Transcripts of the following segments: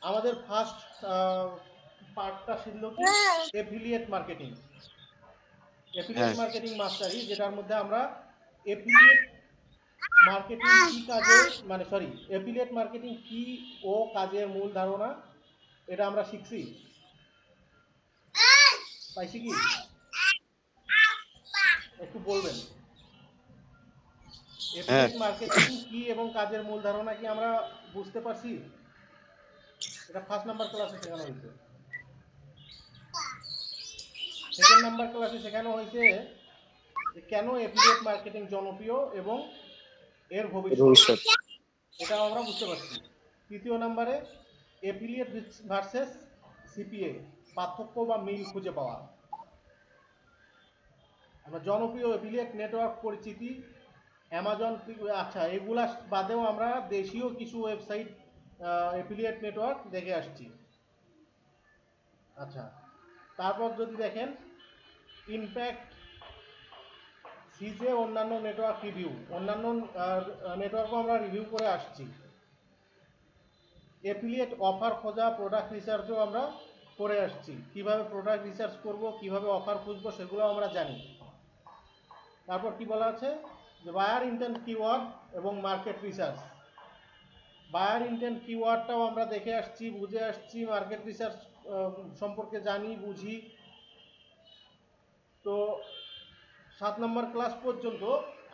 আমাদের ফার্স্ট পার্টটা ছিল কি এফিলিয়েট মার্কেটিং। এফিলিয়েট হ্যাঁ মার্কেটিং মাস্টারি, যেটার মধ্যে আমরা এফিলিয়েট মার্কেটিং কি কাজে, মানে সরি, এফিলিয়েট মার্কেটিং কি ও কাজের মূল ধারণা, এটা আমরা শিখছি। পাইছি কি একটু বলবেন? হ্যাঁ এফিলিয়েট মার্কেটিং কি এবং কাজের মূল ধারণা কি আমরা বুঝতে পারছি? এটা ফার্স্ট নাম্বার ক্লাসে শেখানো হয়েছে। সেকেন্ড নাম্বার ক্লাসে শেখানো হয়েছে যে কেন এফিলিয়েট মার্কেটিং জনপ্রিয় এবং এর ভবিষ্যৎ, ভবিষ্যৎ। এটাও আমরা বুঝতে পারছি। তৃতীয় নাম্বারে এফিলিয়েট ভার্সেস সিপিএ, পার্থক্য বা মিল খুঁজে পাওয়া। আমরা জনপ্রিয় এফিলিয়েট নেটওয়ার্ক পরিচিতি, অ্যামাজন, আচ্ছা এগুলা বাদেও আমরা দেশীয় কিছু ওয়েবসাইট এফিলিয়েট নেটওয়ার্ক দেখে আসছি। আচ্ছা, তারপর যদি দেখেন ইমপ্যাক্ট, সিজে, অন্যান্য নেটওয়ার্ক রিভিউ, অন্যান্য নেটওয়ার্কও আমরা রিভিউ করে আসছি। এফিলিয়েট অফার খোঁজা, প্রোডাক্ট রিসার্চও আমরা করে আসছি। কিভাবে প্রোডাক্ট রিসার্চ করব, কিভাবে অফার খুঁজবো, সেগুলো আমরা জানি। তারপর কি বলা আছে যে বায়ার ইন্টেন্ট কিওয়ার্ড এবং মার্কেট রিসার্চ। বায়ার ইন্টেন্ট কিওয়ার্ডটাও আমরা দেখে আসছি, বুঝে আসছি, মার্কেট রিসার্চ সম্পর্কে জানি, বুঝি। তো 7 নম্বর ক্লাস পর্যন্ত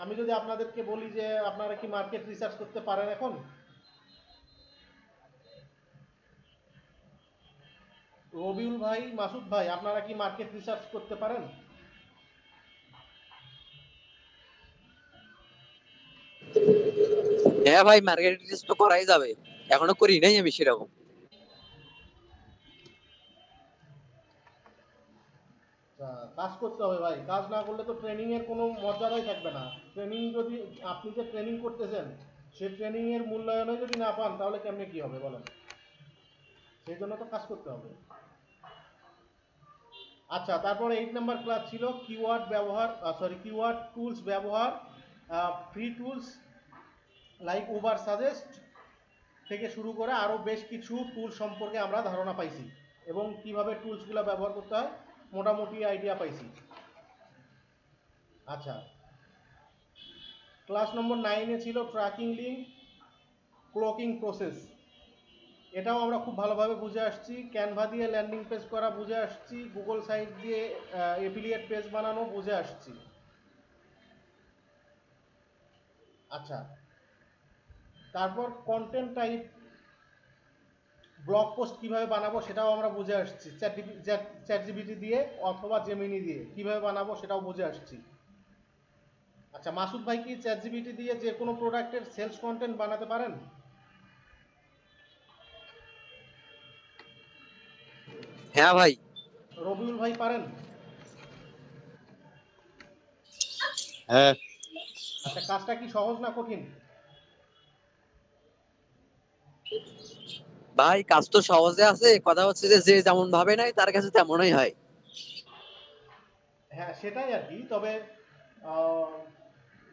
আমি যদি আপনাদেরকে বলি যে আপনারা কি মার্কেট রিসার্চ করতে পারেন এখন? রবিউল ভাই, মাসুদ ভাই, আপনারা কি মার্কেট রিসার্চ করতে পারেন? হ্যাঁ ভাই, মার্কেট রিসার্চ তো করাই যাবে, এখনো করি নাই আমি সেরকম। কাজ করতে হবে ভাই, কাজ না করলে তো ট্রেনিং এর কোনো মর্যাদাই থাকবে না। ট্রেনিং যদি, আপনি যে ট্রেনিং করতেছেন সে ট্রেনিং এর মূল্যায়নে যদি না পান তাহলে কেমনে কি হবে বলেন? সেই জন্য তো কাজ করতে হবে। আচ্ছা, তারপরে 8 নাম্বার ক্লাস ছিল কিওয়ার্ড ব্যবহার, কিওয়ার্ড টুলস ব্যবহার, free tools like Uber suggest থেকে শুরু করে আরও বেশ কিছু টুল সম্পর্কে আমরা ধারণা পাইছি এবং কিভাবে টুলসগুলো ব্যবহার করতে হয় মোটামুটি আইডিয়া পাইছি। আচ্ছা, ক্লাস নম্বর 9-এ ছিল ট্র্যাকিং লিঙ্ক, ক্লোকিং প্রসেস। এটাও আমরা খুব ভালোভাবে বুঝে আসছি। ক্যানভা দিয়ে ল্যান্ডিং পেজ করা বুঝে আসছি, গুগল সাইট দিয়ে এফিলিয়েট পেজ বানানো বুঝে আসছি। আচ্ছা, তারপর কন্টেন্ট টাইপ, ব্লগ পোস্ট কিভাবে বানাবো সেটাও আমরা বুঝে আসছি। চ্যাট জিপিটি দিয়ে অথবা জেমিনি দিয়ে কিভাবে বানাবো সেটাও বুঝে আসছি। আচ্ছা, মাসুদ ভাই কি চ্যাট জিপিটি দিয়ে যে কোনো প্রোডাক্টের সেলস কন্টেন্ট বানাতে পারেন? হ্যাঁ ভাই। রবিউল ভাই পারেন? হ্যাঁ আচ্ছা, কাজটা কি সহজ না কঠিন? ভাই কাজ তো সহজে আছে, কথা হচ্ছে যে যে যেমন ভাবে নাই তার কাছে তেমনই হয়। হ্যাঁ, সেটাই আর কি। তবে আহ,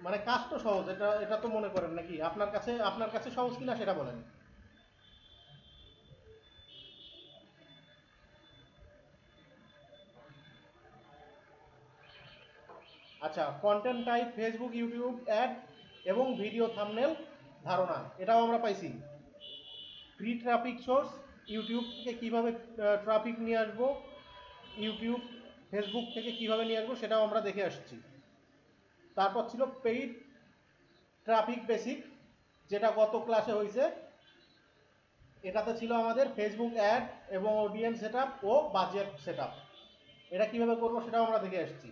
মানে কাজ তো সহজ, এটা এটা তো মনে করেন নাকি? আপনার কাছে সহজ কিনা সেটা বলেন। আচ্ছা, content type, Facebook, YouTube add এবং ভিডিও থাম্বনেল ধারণা, এটাও আমরা পাইছি। ফ্রি ট্রাফিক সোর্স, ইউটিউব থেকে কিভাবে ট্রাফিক নিয়ে আসবো, ইউটিউব, ফেসবুক থেকে কিভাবে নিয়ে আসবো সেটাও আমরা দেখে আসছি। তারপর ছিল পেইড ট্রাফিক বেসিক, যেটা গত ক্লাসে হয়েছে। এটাতে ছিল আমাদের ফেসবুক অ্যাড এবং অডিয়েন্স সেটআপ ও বাজেট সেটআপ। এটা কিভাবে করবো সেটাও আমরা দেখে আসছি।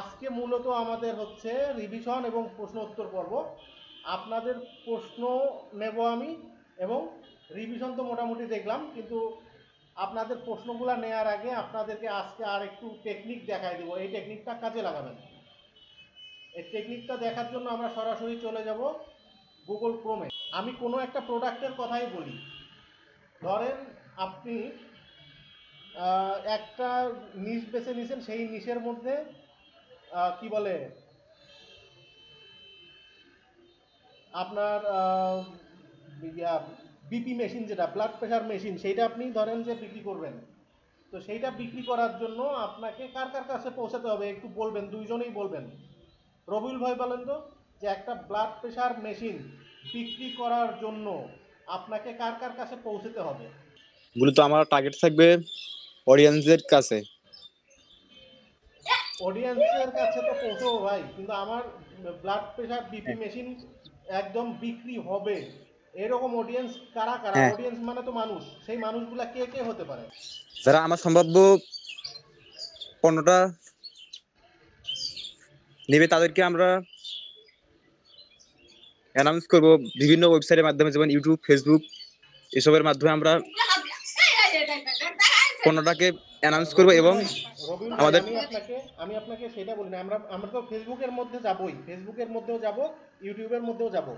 আজকে মূলত আমাদের হচ্ছে রিভিশন এবং প্রশ্ন উত্তর পর্ব। আপনাদের প্রশ্ন নেব আমি, এবং রিভিশন তো মোটামুটি দেখলাম, কিন্তু আপনাদের প্রশ্নগুলো নেওয়ার আগে আপনাদেরকে আজকে আর একটু টেকনিক দেখাই দেবো, এই টেকনিকটা কাজে লাগাবেন। এই টেকনিকটা দেখার জন্য আমরা সরাসরি চলে যাব গুগল ক্রোমে। আমি কোনো একটা প্রোডাক্টের কথাই বলি। ধরেন আপনি একটা নিশ বেছে নিছেন, সেই নিশের মধ্যে কি বলে আপনার বিপি মেশিন, যেটা ব্লাড প্রেশার মেশিন, সেইটা আপনি ধরেন যে বিক্রি করবেন। তো সেইটা বিক্রি করার জন্য আপনাকে কার কার কাছে পৌঁছাতে হবে একটু বলবেন, দুইজনেই বলবেন। রবিউল ভাই বলেন তো, যে একটা ব্লাড প্রেশার মেশিন বিক্রি করার জন্য আপনাকে কার কার কাছে পৌঁছাতে হবে? মূলত আমার টার্গেট থাকবে অডিয়েন্সের কাছে। অডিয়েন্সের কাছে তো পৌঁছবো ভাই, কিন্তু আমার ব্লাড প্রেশার বিপি মেশিন একদম বিক্রি হবে এরকম অডিয়েন্স কারা কারা? হ্যাঁ, অডিয়েন্স মানে তো মানুষ, সেই মানুষগুলা কে কে হতে পারে? যারা আমার সম্ভাব্য পণ্যটা নেবে তাদেরকে আমরা অ্যানাউন্স করব বিভিন্ন ওয়েবসাইটের মাধ্যমে, যেমন ইউটিউব, ফেসবুক, এসবের মাধ্যমে আমরা পণ্যটাকে অ্যানাউন্স করব রবিউল এবং ভাই, রবিউল ভাই, আমাদের আমি আপনাকে সেটা বলি না। আমরা তো ফেসবুকের মধ্যে যাবই, ফেসবুকের মধ্যেও যাব, ইউটিউবের মধ্যেও যাব,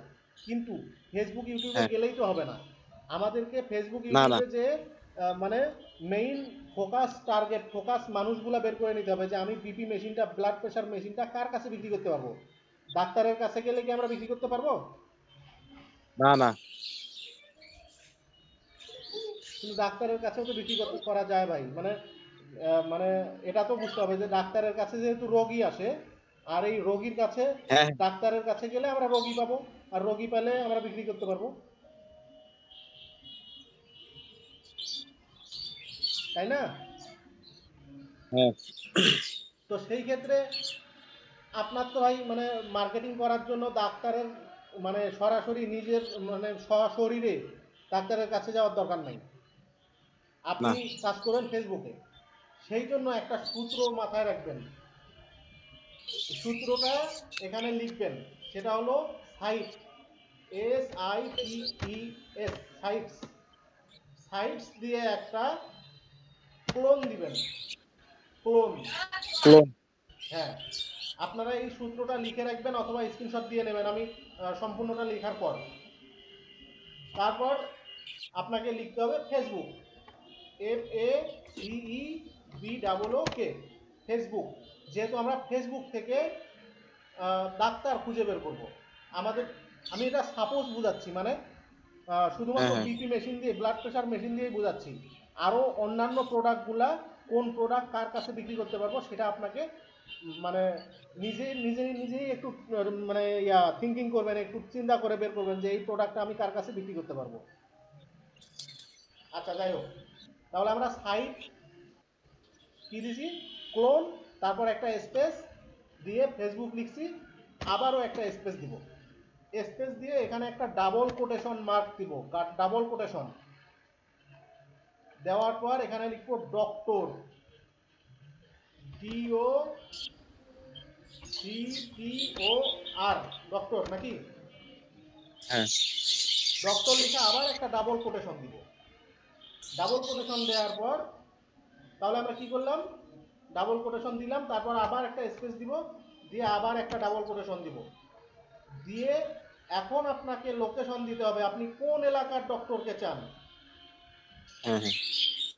কিন্তু ফেসবুক ইউটিউবে হ্যাঁ, গেলেই তো হবে না। আমাদেরকে ফেসবুক না না, ইউটিউবে যে মানে মেইন ফোকাস, টার্গেট ফোকাস মানুষগুলা বের করে নিতে হবে, যে আমি বিপি মেশিনটা, ব্লাড প্রেশার মেশিনটা কার কাছে বিক্রি করতে পারবো? ডাক্তারের কাছে গেলে কি আমরা বিক্রি করতে পারবো? না না, কিন্তু ডাক্তারের কাছেও তো বিক্রি করা যায় ভাই। মানে এটা তো বুঝতে হবে যে ডাক্তারের কাছে যেহেতু রোগী আসে, আর এই রোগীর কাছে, হ্যাঁ ডাক্তারের কাছে গেলে আমরা রোগী পাবো, আর রোগী পেলে আমরা বিক্রি করতে পারবো, তাই না? হ্যাঁ, তো সেই ক্ষেত্রে আপনার তো ভাই মানে মার্কেটিং করার জন্য ডাক্তারের মানে সরাসরি নিজের মানে সশরীরে ডাক্তারের কাছে যাওয়ার দরকার নাই। না, আপনি কাজ করেন ফেসবুকে, সেই জন্য একটা সূত্র মাথায় রাখবেন। সূত্রটা এখানে লিখবেন, সেটা হলো সাইট, SITES, সাইটস। সাইটস দিয়ে একটা ক্লোন দিবেন, ক্লোন। ক্লোন, হ্যাঁ, আপনারা এই সূত্রটা লিখে রাখবেন অথবা স্ক্রিনশট দিয়ে নেবেন আমি সম্পূর্ণটা লেখার পর। তারপর আপনাকে লিখতে হবে ফেসবুক, FACEBOOK, ফেসবুক। যেহেতু আমরা ফেসবুক থেকে ডাক্তার খুঁজে বের করব আমাদের, আমি এটা সাপোজ বুঝাচ্ছি, মানে হ্যাঁ শুধুমাত্র হ্যাঁ, বিপি মেশিন দিয়ে, ব্লাড প্রেশার মেশিন দিয়েই বুঝাচ্ছি। আরও অন্যান্য প্রোডাক্টগুলা কোন প্রোডাক্ট কার কাছে বিক্রি করতে পারবো সেটা আপনাকে মানে নিজেই একটু মানে থিঙ্কিং করবেন, একটু চিন্তা করে বের করবেন যে এই প্রোডাক্টটা আমি কার কাছে বিক্রি করতে পারবো। আচ্ছা, যাই হোক, তাহলে আমরা সাইট কি দিছি, ক্লোন, তারপর একটা স্পেস দিয়ে ফেসবুক লিখছি, আবারও একটা স্পেস দিব, স্পেস দিয়ে এখানে একটা ডাবল কোটেশন মার্ক দিব, ডাবল কোটেশন দেওয়ার পর এখানে লিখবো ডক্টর, DOCTOR, ডক্টর নাকি? হ্যাঁ, ডক্টর লিখে আবার একটা ডাবল কোটেশন দিব। ডাবল কোটেশন দেওয়ার পর তাহলে আমরা কি করলাম, ডাবল কোটেশন দিলাম, তারপর আবার একটা স্পেস দিব, দিয়ে আবার একটা ডাবল কোটেশন দিব, দিয়ে এখন আপনাকে লোকেশন দিতে হবে, আপনি কোন এলাকার ডক্টরকে চান। হ্যাঁ, হ্যাঁ,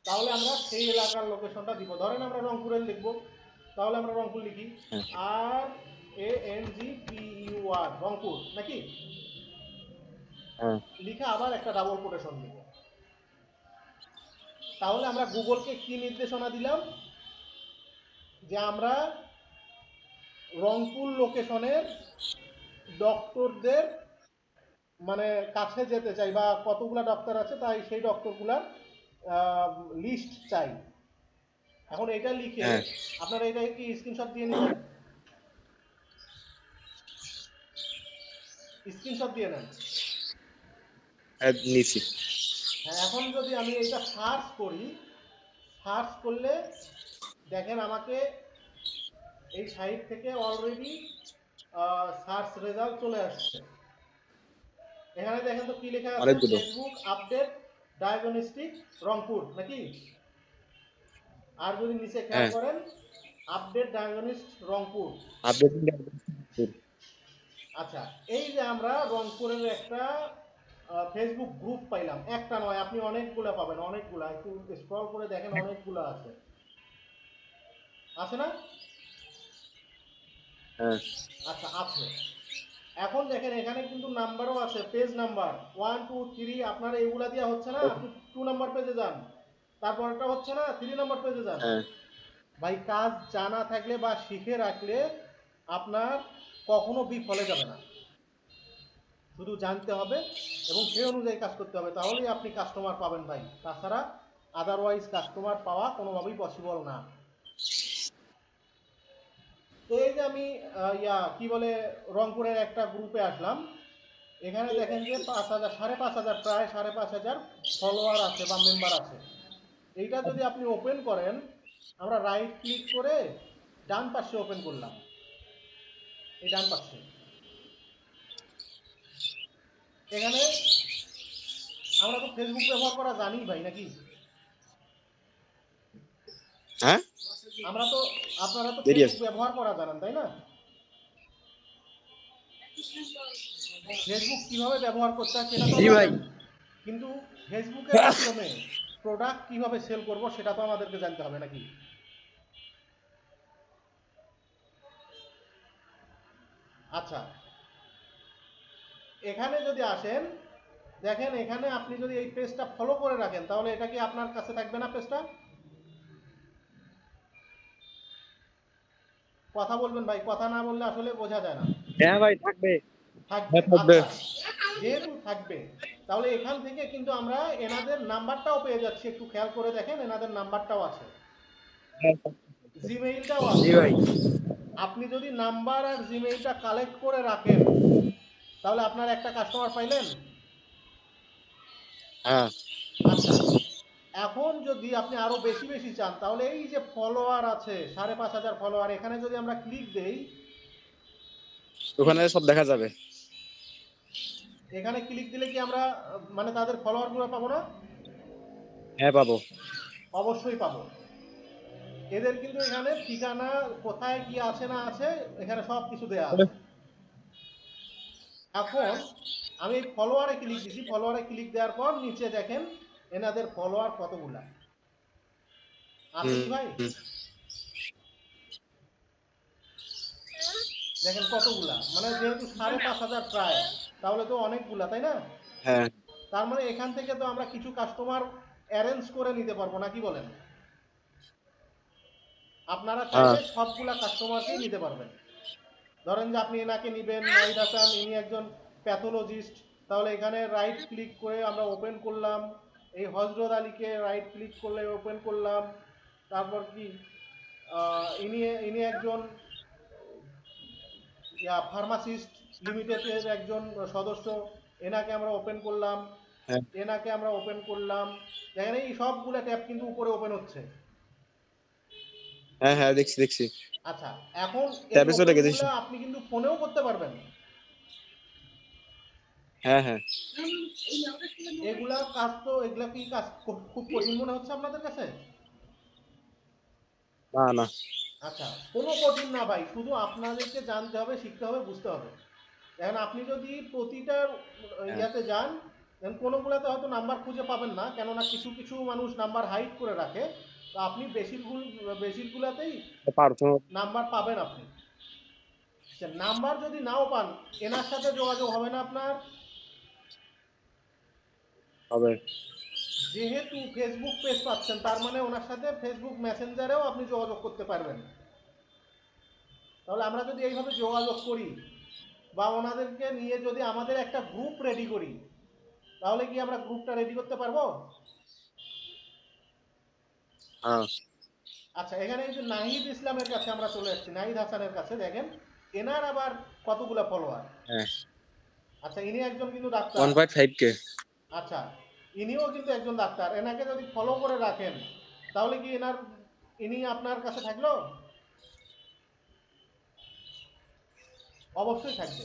তাহলে আমরা সেই এলাকার লোকেশনটা দিব, ধরেন আমরা রংপুরের লিখব, তাহলে আমরা রংপুর লিখি, হ্যাঁ, RANGPUR, রংপুর নাকি? হ্যাঁ, লিখে আবার একটা ডাবল কোটেশন দিব। তাহলে আমরা গুগলকে কি নির্দেশনা দিলাম, যে আমরা রংপুর লোকেশনের ডক্টরদের মানে কাছে যেতে চাই, বা কতগুলা ডক্টর আছে তাই সেই ডক্টরগুলার লিস্ট চাই। এখন এটা লিখে হ্যাঁ, আপনারা এটা কি স্ক্রিনশট দিয়ে নেবেন, স্ক্রিনশট দিয়ে নেন। হ্যাঁ, নিছি। হ্যাঁ, এখন যদি আমি এটা সার্চ করি, সার্চ করলে দেখেন আমাকে এই সাইট থেকে অলরেডি সার্চ রেজাল্ট চলে আসছে। এখানে দেখেন তো কি লেখা আছে, অনেকগুলো ফেসবুক আপডেট ডায়াগনস্টিক রংপুর নাকি? আর যদি নিচে খেয়াল হ্যাঁ, করেন, আপডেট ডায়াগনিস্ট রংপুর। আপডেট। আচ্ছা, এই যে আমরা রংপুরের একটা ফেসবুক গ্রুপ পাইলাম, একটা নয়, আপনি অনেকগুলা পাবেন, অনেকগুলা, একটু স্ক্রল করে দেখেন, অনেকগুলা আছে, আছে না? হ্যাঁ, আচ্ছা, আছে। এখন দেখেন এখানে কিন্তু নাম্বারও আছে, পেজ নাম্বার 1 2 3, আপনারা এগুলা দেওয়া হচ্ছে না, আপনি 2 নাম্বার পেজে যান, তারপরটা হচ্ছে না 3 নাম্বার পেজে যান। হ্যাঁ ভাই কাজ জানা থাকলে বা শিখে রাখলে আপনার কখনো বিফলে যাবে না, শুধু জানতে হবে এবং সেই অনুযায়ী কাজ করতে হবে, তাহলেই আপনি কাস্টমার পাবেন ভাই, তাছাড়া আদারওয়াইজ কাস্টমার পাওয়া কোনোভাবেই পসিবল না। তো এই যে আমি কি বলে রংপুরের একটা গ্রুপে আসলাম, এখানে দেখেন যে 5,000 5,500 প্রায় 5,500 ফলোয়ার আছে বা মেম্বার আছে। এইটা যদি আপনি ওপেন করেন, আমরা রাইট ক্লিক করে ডান পাশে ওপেন করলাম, এই ডান পাশে এখানে আমরা তো ফেসবুক ব্যবহার করা জানি ভাই নাকি? হ্যাঁ আমরা তো, আপনারা তো দেরি ফেসবুক আছে। ব্যবহার করা জানেন তাই না? ফেসবুক কিভাবে ব্যবহার করতে হয় সেটা তো জি আমরা ভাই। জানি, কিন্তু ফেসবুকের মাধ্যমে প্রোডাক্ট কিভাবে সেল করব সেটা তো আমাদেরকে জানতে হবে নাকি? আচ্ছা, এখানে যদি আসেন, দেখেন এখানে আপনি যদি এই পেজটা ফলো করে রাখেন তাহলে এটা কি আপনার কাছে থাকবে না পেজটা? কথা বলবেন ভাই, কথা না বললে আসলে বোঝা যায় না। হ্যাঁ ভাই থাকবে। থাকবে, হ্যাঁ থাকবে। আচ্ছা, যেহেতু থাকবে তাহলে এখান থেকে কিন্তু আমরা এনাদের নাম্বারটাও পেয়ে যাচ্ছি, একটু খেয়াল করে দেখেন এনাদের নাম্বারটাও আছে, হ্যাঁ, জিমেইলটাও জি আছে। ভাই। আপনি যদি নাম্বার আর জিমেইলটা কালেক্ট করে রাখেন তাহলে আপনার একটা কাস্টমার পাইলেন। হ্যাঁ আচ্ছা, এখন যদি আপনি আরো বেশি বেশি চান তাহলে এই যে ফলোয়ার আছে 5,500 ফলোয়ার, এখানে যদি আমরা ক্লিক দেই, ওখানে সব দেখা যাবে। এখানে ক্লিক দিলে কি আমরা মানে তাদের ফলোয়ার গুলো পাবো না? হ্যাঁ পাবো। অবশ্যই পাবো। এদের কিন্তু এখানে ঠিকানা কোথায় কি আছে না আছে এখানে সব কিছু দেয়া আছে। এখন আমি এই ফলোয়ারে ক্লিক দিছি, ফলোয়ারে ক্লিক দেওয়ার পর নিচে দেখেন এনাদের ফলোয়ার কতগুলা আছে হুম কি ভাই? হুম। দেখেন কতগুলা, মানে যেহেতু 5,500 প্রায়, তাহলে তো অনেকগুলা তাই না? হ্যাঁ তার মানে এখান থেকে তো আমরা কিছু কাস্টমার অ্যারেঞ্জ করে নিতে পারবো না, কি বলেন? আপনারা হ্যাঁ চাইলে সবগুলা কাস্টমারকেই নিতে পারবেন। ধরেন যে আপনি এনাকে নিবেন, নাহিদ হাসান, ইনি একজন প্যাথোলজিস্ট, তাহলে এখানে রাইট ক্লিক করে আমরা ওপেন করলাম, এই হজরত আলীকে রাইট ক্লিক করলে ওপেন করলাম, তারপর কি ইনি ইনি একজন ফার্মাসিস্ট লিমিটেডের একজন সদস্য, এনাকে আমরা ওপেন করলাম, হ্যাঁ এনাকে আমরা ওপেন করলাম। দেখেন এই সবগুলা ট্যাব কিন্তু উপরে ওপেন হচ্ছে। হ্যাঁ হ্যাঁ দেখছি দেখছি। আচ্ছা, এখন এই ট্যাবে চলে গেছি। ওপেনগুলো আপনি কিন্তু ফোনেও করতে পারবেন। হ্যাঁ হ্যাঁ। এগুলা কাজ তো, এগুলা কি কাজ খুব কঠিন মনে হচ্ছে আপনাদের কাছে? না না। আচ্ছা, কোনো কঠিন না ভাই, শুধু আপনাদেরকে জানতে হবে, শিখতে হবে, বুঝতে হবে। দেখেন আপনি যদি প্রতিটা হ্যাঁ ইয়াতে যান, দেন কোনোগুলাতে হয়তো নাম্বার খুঁজে পাবেন না, কেননা কিছু কিছু মানুষ নাম্বার হাইড করে রাখে, তো আপনি বেশিরগুলাতেই পারছো। নাম্বার পাবেন আপনি। নাম্বার যদি নাও পান, এনার সাথে যোগাযোগ হবে না আপনার। হবে। যেহেতু ফেসবুক পেজ পাচ্ছেন তার মানে ওনার সাথে ফেসবুক মেসেঞ্জারেও আপনি যোগাযোগ করতে পারবেন। তাহলে আমরা যদি এইভাবে যোগাযোগ করি বা ওনাদেরকে নিয়ে যদি আমাদের একটা গ্রুপ রেডি করি, তাহলে কি আমরা গ্রুপটা রেডি করতে পারবো? হ্যাঁ আচ্ছা, এখানে এই যে নাহিদ ইসলামের কাছে আমরা চলে আসছি, নাহিদ হাসানের কাছে দেখেন এনার আবার কতগুলা ফলোয়ার। হ্যাঁ আচ্ছা, ইনি একজন কিন্তু ডাক্তার। 1.5K। আচ্ছা, ইনিও কিন্তু একজন ডাক্তার, এনাকে যদি ফলো করে রাখেন তাহলে কি ইনি আপনার কাছে থাকলো? অবশ্যই থাকবে।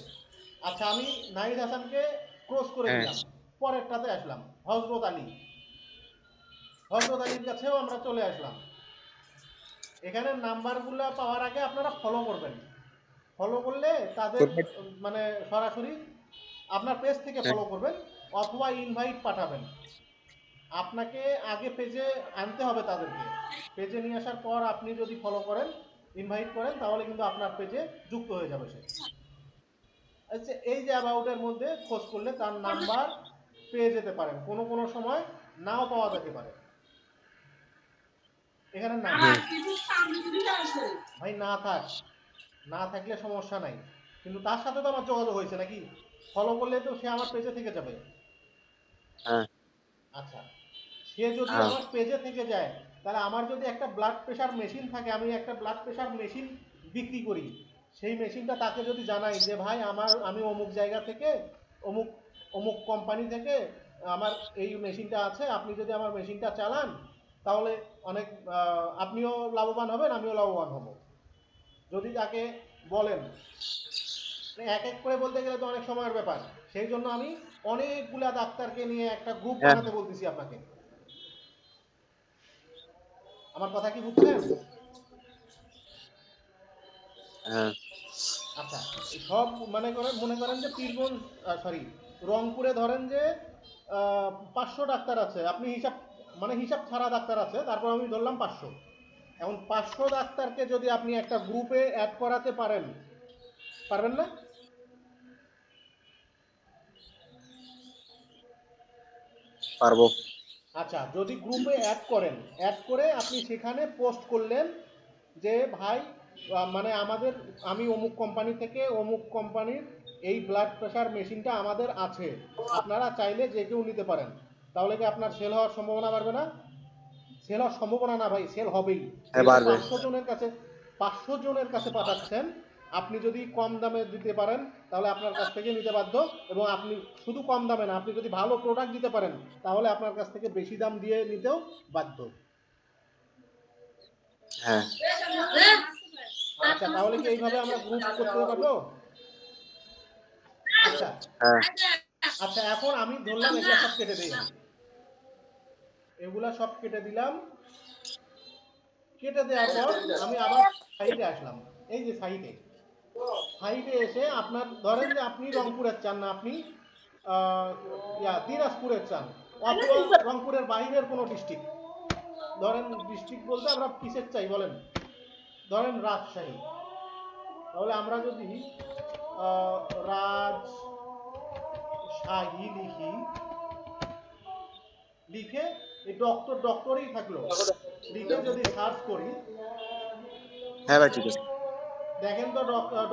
আচ্ছা, আমি নাহিদ হাসানকে ক্রস করে হ্যাঁ দিলাম, পরেরটাতে আসলাম, হজরত আলী, হজরত আলীর কাছেও আমরা চলে আসলাম। এখানে নাম্বারগুলো পাওয়ার আগে আপনারা ফলো করবেন, ফলো করলে তাদের মানে সরাসরি আপনার পেজ থেকে হ্যাঁ ফলো করবেন অথবা ইনভাইট পাঠাবেন। আপনাকে আগে পেজে আনতে হবে, তাদেরকে পেজে নিয়ে আসার পর আপনি যদি ফলো করেন, ইনভাইট করেন, তাহলে কিন্তু আপনার পেজে যুক্ত হয়ে যাবে সে। আচ্ছা, এই যে অ্যাবাউটের মধ্যে খোঁজ করলে তার নাম্বার পেয়ে যেতে পারেন, কোনো কোনো সময় নাও পাওয়া যেতে পারে। এখানে নাই ভাই, না থাকলে সমস্যা নাই, কিন্তু তার সাথে তো আমার যোগাযোগ হয়েছে নাকি, ফলো করলে তো সে আমার পেজে থেকে যাবে। হ্যাঁ আচ্ছা, সে যদি হ্যাঁ আমার পেজে থেকে যায়, তাহলে আমার যদি একটা ব্লাড প্রেশার মেশিন থাকে, আমি একটা ব্লাড প্রেশার মেশিন বিক্রি করি, সেই মেশিনটা তাকে যদি জানাই যে ভাই আমি অমুক জায়গা থেকে, অমুক অমুক কোম্পানি থেকে আমার এই মেশিনটা আছে, আপনি যদি আমার মেশিনটা চালান তাহলে অনেক আপনিও লাভবান হবেন, আমিও লাভবান হব। যদি তাকে বলেন, মানে এক এক করে বলতে গেলে তো অনেক সময়ের ব্যাপার, সেই জন্য আমি অনেকগুলা ডাক্তারকে নিয়ে একটা গ্রুপ হ্যাঁ বানাতে বলতেছি আপনাকে। আমার কথা কি বুঝছেন? হ্যাঁ আচ্ছা, এই সব মনে করেন যে পীরগঞ্জ, সরি, রংপুরে ধরেন যে 500 ডাক্তার আছে, আপনি হিসাব ছাড়া ডাক্তার আছে, তারপর আমি ধরলাম 500। এখন 500 ডাক্তারকে যদি আপনি একটা গ্রুপে অ্যাড করাতে পারেন, পারবেন না? পারবো। আচ্ছা, যদি গ্রুপে অ্যাড করে আপনি সেখানে পোস্ট করলেন যে ভাই, মানে আমি অমুক কোম্পানি থেকে অমুক কোম্পানির এই ব্লাড প্রেশার মেশিনটা আমাদের আছে, আপনারা চাইলে যে কেউ নিতে পারেন, তাহলে কি আপনার সেল হওয়ার সম্ভাবনা বাড়বে না? সেল হওয়ার সম্ভাবনা না ভাই, সেল হবেই। হ্যাঁ যেহেতু পারবে। 500 জনের কাছে পাঠাচ্ছেন, আপনি যদি কম দামে দিতে পারেন তাহলে আপনার কাছ থেকে নিতে বাধ্য, এবং আপনি শুধু কম দামে না, আপনি যদি ভালো প্রোডাক্ট দিতে পারেন তাহলে আপনার কাছ থেকে বেশি দাম দিয়ে নিতেও বাধ্য। হ্যাঁ আচ্ছা, তাহলে কি এইভাবে আমরা গ্রুপ করতে পারবো? আচ্ছা হ্যাঁ আচ্ছা, এখন আমি ধরলাম এগুলা সব কেটে দিই, এগুলা সব কেটে দিলাম। কেটে দেওয়ার পর আমি আবার সাইটে আসলাম। এই যে সাইটে এসে আপনার ধরেন যে আপনি রংপুরের চান না, আপনি দিনাজপুরের চান, অথবা রংপুরের বাইরের কোনো ডিস্ট্রিক্ট, ধরেন ডিস্ট্রিক্ট বলতে আমরা কিসের চাই বলেন, ধরেন রাজশাহী, তাহলে আমরা যদি রাজশাহী লিখে এই ডক্টরই থাকলো, লিখে যদি সার্চ করি, হ্যাঁ ভাই ঠিক আছে। দেখেন তো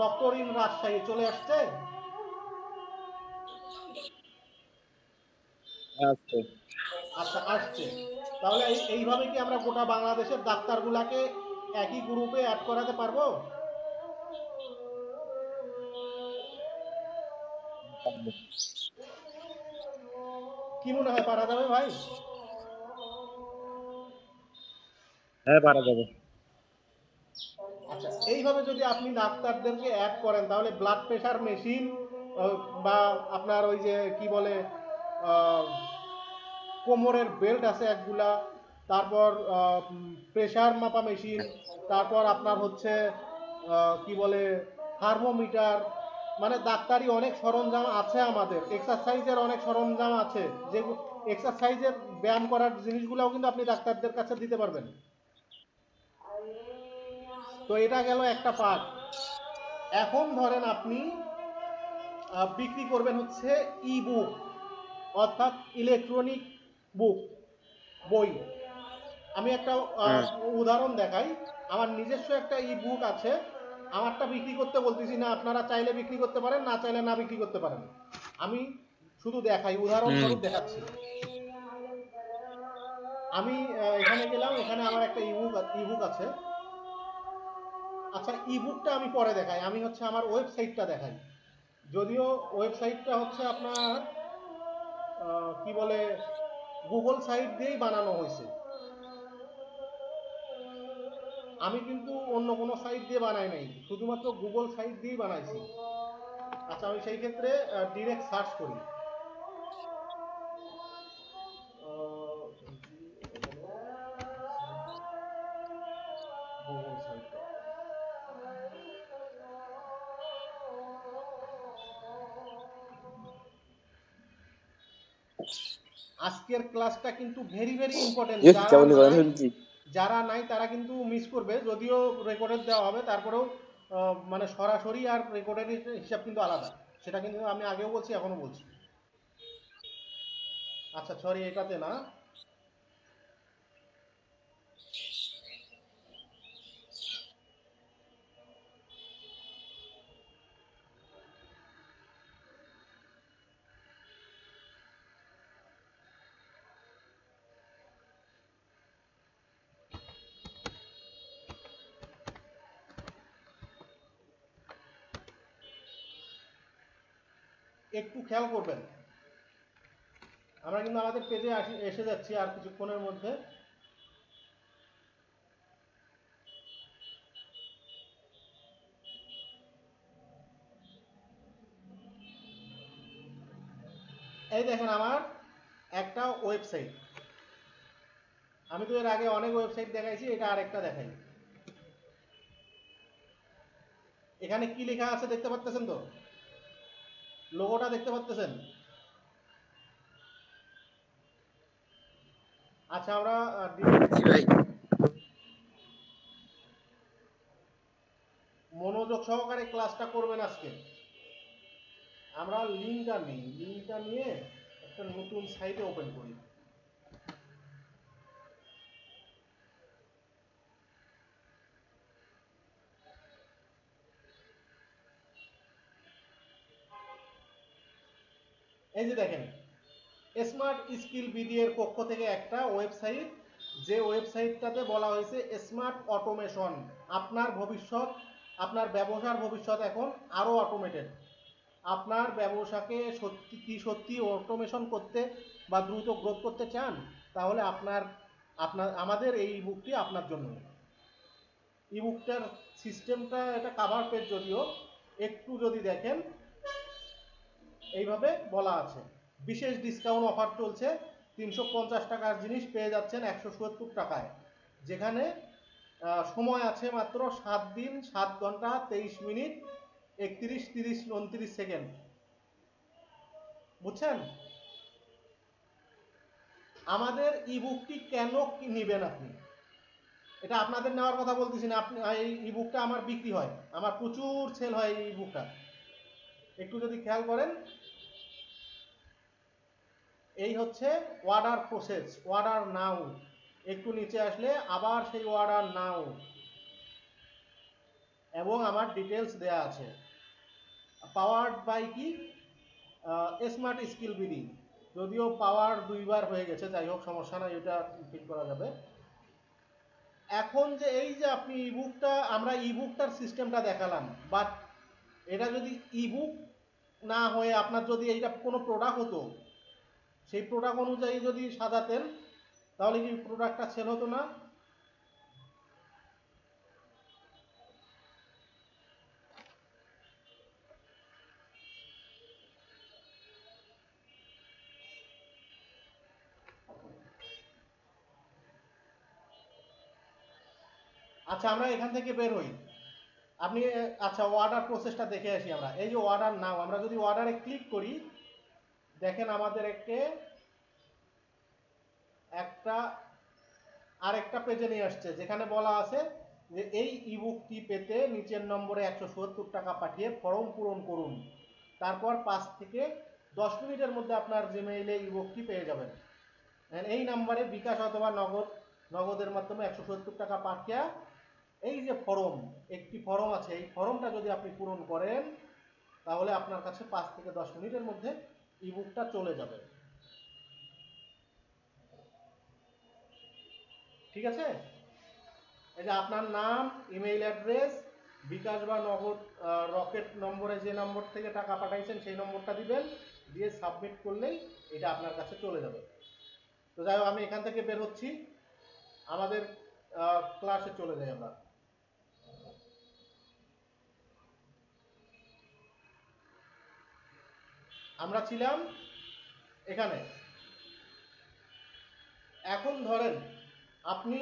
ডক্টর ইন রাজশাহী চলে আসছে। আচ্ছা আচ্ছা, আসছে। তাহলে এইভাবে কি আমরা গোটা বাংলাদেশের ডাক্তারগুলাকে একই গ্রুপে অ্যাড করাতে পারবো? কি মনে হয়, পারা যাবে ভাই? হ্যাঁ পারা যাবে। আচ্ছা, এইভাবে যদি আপনি ডাক্তারদেরকে অ্যাড করেন তাহলে ব্লাড প্রেশার মেশিন, বা আপনার ওই যে কি বলে, আহ, কোমরের বেল্ট আছে একগুলা, তারপর প্রেশার মাপা মেশিন, তারপর আপনার হচ্ছে কি বলে থার্মোমিটার, মানে ডাক্তারি অনেক সরঞ্জাম আছে, আমাদের এক্সারসাইজের অনেক সরঞ্জাম আছে, যে এক্সারসাইজের ব্যায়াম করার জিনিসগুলোও কিন্তু আপনি ডাক্তারদের কাছে দিতে পারবেন। তো এটা গেল একটা পার্ট। এখন ধরেন আপনি বিক্রি করবেন হচ্ছে ই বুক, অর্থাৎ ইলেকট্রনিক বুক, বই। আমি একটা হুম উদাহরণ দেখাই। আমার নিজস্ব একটা ই বুক আছে, আমারটা বিক্রি করতে বলতেছি না, আপনারা চাইলে বিক্রি করতে পারেন, না চাইলে না বিক্রি করতে পারেন, আমি শুধু দেখাই, হুম উদাহরণস্বরূপ দেখাচ্ছি। আমি এখানে গেলাম, এখানে আমার একটা ইবুক আছে। আচ্ছা, ইবুকটা আমি পরে দেখাই, আমি হচ্ছে আমার ওয়েবসাইটটা দেখাই। যদিও ওয়েবসাইটটা হচ্ছে আপনার কি বলে গুগল সাইট দিয়েই বানানো হয়েছে, আমি কিন্তু অন্য কোনো সাইট দিয়ে বানাই নাই, শুধুমাত্র গুগল সাইট দিয়েই বানাইছি। আচ্ছা, আমি সেই ক্ষেত্রে ডিরেক্ট সার্চ করি, গুগল সাইট। আজকের ক্লাসটা কিন্তু ভেরি ভেরি ইম্পর্টেন্ট, কেমন কথা শুনছি। যারা নাই তারা কিন্তু মিস করবে, যদিও রেকর্ডেড দেওয়া হবে, তারপরেও মানে সরাসরি আর রেকর্ডেড হিসাব কিন্তু আলাদা। সেটা কিন্তু আমি আগেও বলছি, এখনো বলছি। আচ্ছা সরি, এটাতে না, একটু খেয়াল করবেন। আমরা কিন্তু আমাদের পেজে এসে যাচ্ছি আর কিছুক্ষণের মধ্যে। এই দেখেন আমার একটা ওয়েবসাইট, আমি তো এর আগে অনেক ওয়েবসাইট দেখাইছি, এটা আরেকটা দেখাই। এখানে কি লেখা আছে দেখতে পাচ্ছেন তো, লোগোটা দেখতে পাচ্ছেন? আচ্ছা আমরা জি ভাই। মনোযোগ সহকারে ক্লাসটা করবেন আজকে। আমরা লিঙ্কটা নিই, লিঙ্কটা নিয়ে একটা নতুন সাইটে ওপেন করি। এই যে দেখেন, স্মার্ট স্কিল বিডি এর পক্ষ থেকে একটা ওয়েবসাইট, যে ওয়েবসাইটটাতে বলা হয়েছে স্মার্ট অটোমেশন। আপনার ভবিষ্যৎ, আপনার ব্যবসার ভবিষ্যৎ এখন আরো অটোমেটেড। আপনার ব্যবসাকে সত্যি অটোমেশন করতে বা দ্রুত গ্রোথ করতে চান, তাহলে আপনার আপনার আমাদের এই ইবুকটি আপনার জন্য। ইবুকটার সিস্টেমটা, এটা কাভার পেজ যদিও, একটু যদি দেখেন এইভাবে বলা আছে, বিশেষ ডিসকাউন্ট অফার চলছে, 350 টাকার জিনিস পেয়ে যাচ্ছেন 170 টাকায়, যেখানে সময় আছে মাত্র 7 দিন 7 ঘন্টা 23 মিনিট 31, 30, 29 সেকেন্ড। বুঝছেন? আমাদের ইবুকটি কেন নেবেন আপনি? এটা আপনাদের নেওয়ার কথা বলতেছি না, আপনি এই ইবুকটা আমার বিক্রি হয়, আমার প্রচুর সেল হয় এই ইবুকটা। একটু যদি খেয়াল করেন, এই হচ্ছে অর্ডার প্রসেস, অর্ডার নাও, একটু নিচে আসলে আবার সেই অর্ডার নাও, এবং আমার ডিটেলস দেয়া আছে। পাওয়ার্ড বাই কি? Smart skill BD. যদিও পাওয়ার দুইবার হয়ে গেছে, যাই হোক সমস্যা নাই, এটা ঠিক করা যাবে। এখন যে এই যে আপনি ইবুকটা, আমরা ইবুকটার সিস্টেমটা দেখালাম, বাট এটা যদি ইবুক না হয়ে আপনার যদি এইটা কোনো প্রোডাক্ট হতো, সেই প্রোডাক্ট অনুযায়ী যদি সাজাতেন, তাহলে কি প্রোডাক্টটা সেল হতো না? আচ্ছা আমরা এখান থেকে বের হই, আপনি আচ্ছা অর্ডার প্রসেসটা দেখে আসি আমরা। এই যে অর্ডার নাও, আমরা যদি অর্ডারে ক্লিক করি, দেখেন আমাদের একটা আরেকটা পেজে নিয়ে আসছে, যেখানে বলা আছে যে এই ইবুকটি পেতে নিচের নম্বরে 170 টাকা পাঠিয়ে ফর্ম পূরণ করুন, তারপর 5 থেকে 10 মিনিটের মধ্যে আপনার জিমেইলে ইবুকটি পেয়ে যাবেন। এই নাম্বারে বিকাশ অথবা নগদের মাধ্যমে 170 টাকা পাঠিয়ে এই যে ফর্ম, একটি ফর্ম আছে, এই ফর্মটা যদি আপনি পূরণ করেন, তাহলে আপনার কাছে 5 থেকে 10 মিনিটের মধ্যে ইবুকটা চলে যাবে। ঠিক আছে? এই যে আপনার নাম, ইমেইল অ্যাড্রেস, বিকাশ বা নগদ রকেট নম্বরে যে নম্বর থেকে টাকা পাঠাইছেন সেই নম্বরটা দিবেন, দিয়ে সাবমিট করলেই এটা আপনার কাছে চলে যাবে। তো যাই হোক, আমি এখান থেকে বের হচ্ছি, আমাদের ক্লাসে চলে যাই। আমরা ছিলাম এখানে। এখন ধরেন আপনি,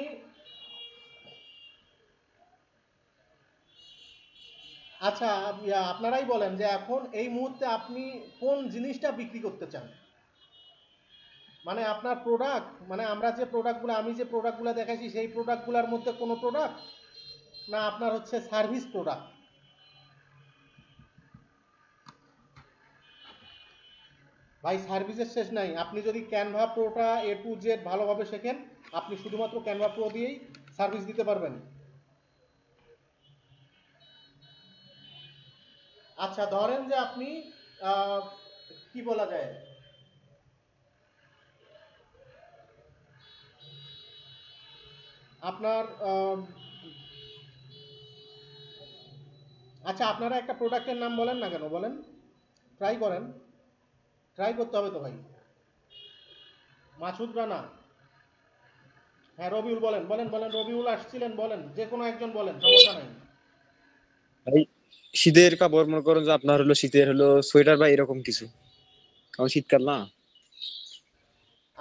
আচ্ছা আপনারাই বলেন যে এখন এই মুহূর্তে আপনি কোন জিনিসটা বিক্রি করতে চান? মানে আপনার প্রোডাক্ট, মানে আমরা যে প্রোডাক্টগুলো, আমি যে প্রোডাক্টগুলো দেখাইছি সেই প্রোডাক্টগুলোর মধ্যে কোনো প্রোডাক্ট, না আপনার হচ্ছে সার্ভিস প্রোডাক্ট? ভাই সার্ভিসের শেষ নাই। আপনি যদি ক্যানভা প্রোটা এ টু জেড ভালোভাবে শেখেন, আপনি শুধুমাত্র ক্যানভা প্রো দিয়েই সার্ভিস দিতে পারবেন। আচ্ছা ধরেন যে আপনি আহ, কি বলা যায়, আপনার আচ্ছা আপনারা একটা প্রোডাক্টের নাম বলেন না কেন, বলেন, ট্রাই করেন, ট্রাই করতে হবে তো ভাই। মাসুদ রানা, হ্যাঁ রবিউল বলেন, বলেন বলেন, রবিউল আসছিলেন, বলেন, যে কোনো একজন বলেন, সমস্যা নাই। ভাই শীতের কাপড় মনে করেন যে আপনার হলো শীতের হলো সোয়েটার বা এরকম কিছু, কারণ শীতকাল না।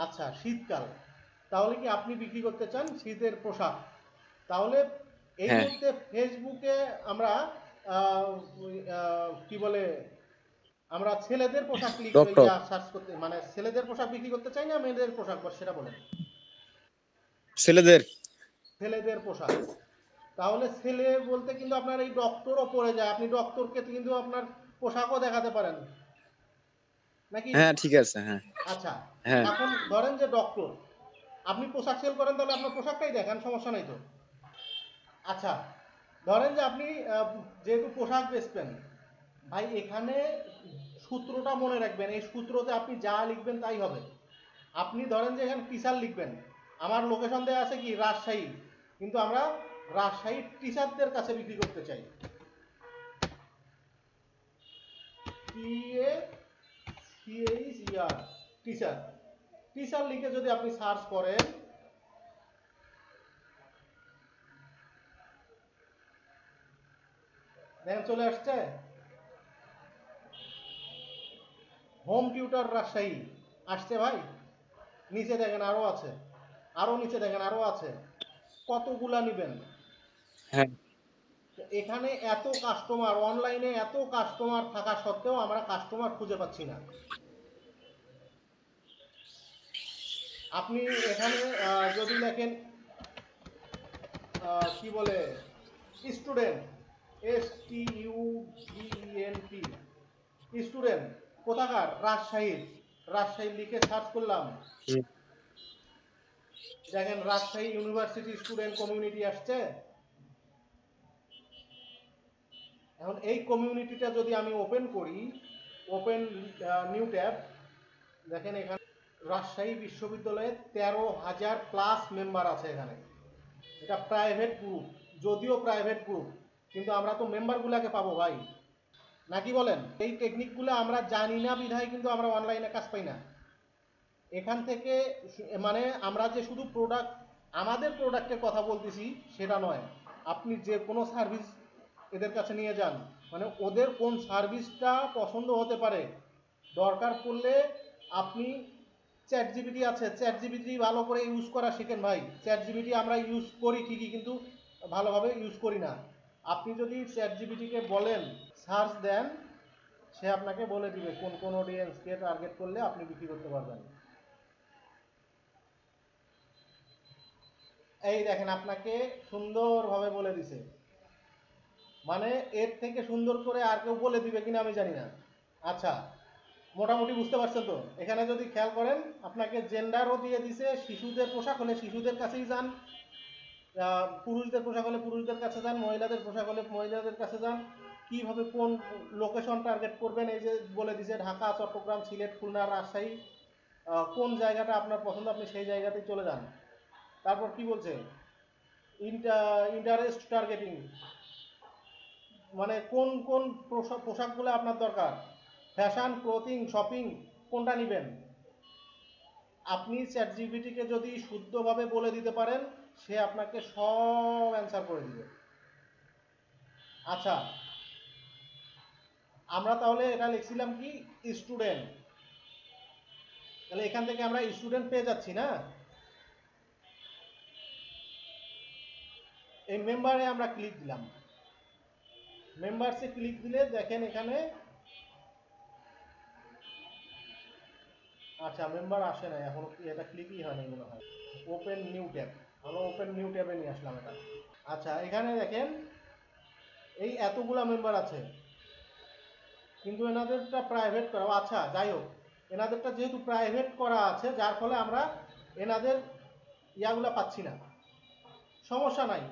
আচ্ছা শীতকাল, তাহলে কি আপনি বিক্রি করতে চান শীতের পোশাক? তাহলে এই হ্যাঁ, মুহূর্তে ফেসবুকে আমরা কি বলে, আমরা ছেলেদের পোশাক টপ টপ সার্চ করতে, মানে ছেলেদের পোশাক বিক্রি করতে চাই না মেয়েদের পোশাক, বস সেটা বলেন। ছেলেদের। ছেলেদের পোশাক, তাহলে ছেলে বলতে কিন্তু আপনার এই ডক্টরও পড়ে যায়, আপনি ডক্টরকে কিন্তু আপনার পোশাকও দেখাতে পারেন নাকি? হ্যাঁ ঠিক আছে, হ্যাঁ। আচ্ছা, হ্যাঁ এখন ধরেন যে ডক্টর, আপনি পোশাক সেল করেন, তাহলে আপনার পোশাকটাই দেখান, সমস্যা নাই তো। আচ্ছা ধরেন যে আপনি যেহেতু পোশাক বেচবেন, ভাই এখানে সূত্রটা মনে রাখবেন, এই সূত্রতে আপনি যা লিখবেন তাই হবে। আপনি ধরেন যে এখানে টিচার লিখবেন, আমার লোকেশন দেওয়া আছে কি রাজশাহী, কিন্তু আমরা রাজশাহীর টিচারদের কাছে বিক্রি করতে চাই, T A C H E R, teacher, teacher লিখে যদি আপনি সার্চ করেন, দেখেন চলে আসছে হোম টিউটর রাজশাহী, আসছে ভাই। নিচে দেখেন আরো আছে, আরো নিচে দেখেন আরো আছে, কতগুলা নিবেন? হ্যাঁ। এখানে এত কাস্টমার, অনলাইনে এত কাস্টমার থাকা সত্ত্বেও আমরা কাস্টমার খুঁজে পাচ্ছি না। আপনি এখানে যদি লেখেন কি বলে স্টুডেন্ট, STUDENT, স্টুডেন্ট কোথাকার, রাজশাহীর, রাজশাহী লিখে সার্চ করলাম, হুম। দেখেন রাজশাহী ইউনিভার্সিটি স্টুডেন্ট কমিউনিটি আসছে। এখন এই কমিউনিটিটা যদি আমি ওপেন করি, ওপেন নিউ ট্যাব, দেখেন এখানে রাজশাহী বিশ্ববিদ্যালয়ে 13,000 প্লাস মেম্বার আছে এখানে। এটা প্রাইভেট গ্রুপ, যদিও প্রাইভেট গ্রুপ, কিন্তু আমরা তো মেম্বারগুলোকে পাবো ভাই, নাকি বলেন? এই টেকনিকগুলো আমরা জানি না বিধায় কিন্তু আমরা অনলাইনে কাজ পাই না। এখান থেকে মানে আমরা যে শুধু প্রোডাক্ট, আমাদের প্রোডাক্টের কথা বলতেছি সেটা নয়, আপনি যে কোনো সার্ভিস এদের কাছে নিয়ে যান, মানে ওদের কোন সার্ভিসটা পছন্দ হতে পারে, দরকার পড়লে আপনি চ্যাট জিপিটি আছে, চ্যাট জিপিটি ভালো করে ইউজ করা শিখেন ভাই। চ্যাট জিপিটি আমরা ইউজ করি ঠিকই, কিন্তু ভালোভাবে ইউজ করি না। আপনি যদি চ্যাট জিপিটিকে বলেন, সার্চ দেন, সে আপনাকে বলে দিবে কোন কোন অডিয়েন্সকে টার্গেট করলে আপনি বিক্রি করতে পারবেন। এই দেখেন আপনাকে সুন্দরভাবে বলে দিছে, মানে এর থেকে সুন্দর করে আর কেউ বলে দিবে কিনা আমি জানি না। আচ্ছা মোটামুটি বুঝতে পারছেন তো? এখানে যদি খেয়াল করেন, আপনাকে জেন্ডারও দিয়ে দিছে, শিশুদের পোশাক হলে শিশুদের কাছেই যান, পুরুষদের পোশাক হলে পুরুষদের কাছে যান, মহিলাদের পোশাক হলে মহিলাদের কাছে যান, কিভাবে কোন লোকেশন টার্গেট করবেন এই যে বলে দিছে, ঢাকা, চট্টগ্রাম, সিলেট, খুলনা, রাজশাহী, কোন জায়গাটা আপনার পছন্দ আপনি সেই জায়গাতেই চলে যান। তারপর কি বলছে, ইন্টারেস্ট টার্গেটিং, মানে কোন কোন পোশাকগুলো আপনার দরকার, ফ্যাশন, ক্লোথিং, শপিং, কোনটা নেবেন। আপনি চ্যাট জিপিটিকে যদি শুদ্ধভাবে বলে দিতে পারেন, সে আপনাকে সব অ্যান্সার করে দিবে। আচ্ছা আমরা তাহলে এটা লিখছিলাম কি স্টুডেন্ট, তাহলে এখান থেকে আমরা স্টুডেন্ট পেয়ে যাচ্ছি না? এই মেম্বারে আমরা ক্লিক দিলাম, মেম্বারসে ক্লিক দিলে দেখেন এখানে, আচ্ছা মেম্বার আসে না এখন, এটা ক্লিকই হয়নি মনে হয়। ওপেন নিউ ট্যাব, আমরা ওপেন নিউ ট্যাবে নিয়ে আসলাম এটা। আচ্ছা এখানে দেখেন এই এতগুলা মেম্বার আছে, কিন্তু এনাদেরটা প্রাইভেট করা, আচ্ছা যাই হোক, এনাদেরটা যেহেতু প্রাইভেট করা আছে, যার ফলে আমরা এনাদের ইয়াগুলা পাচ্ছি না। সমস্যা নাই,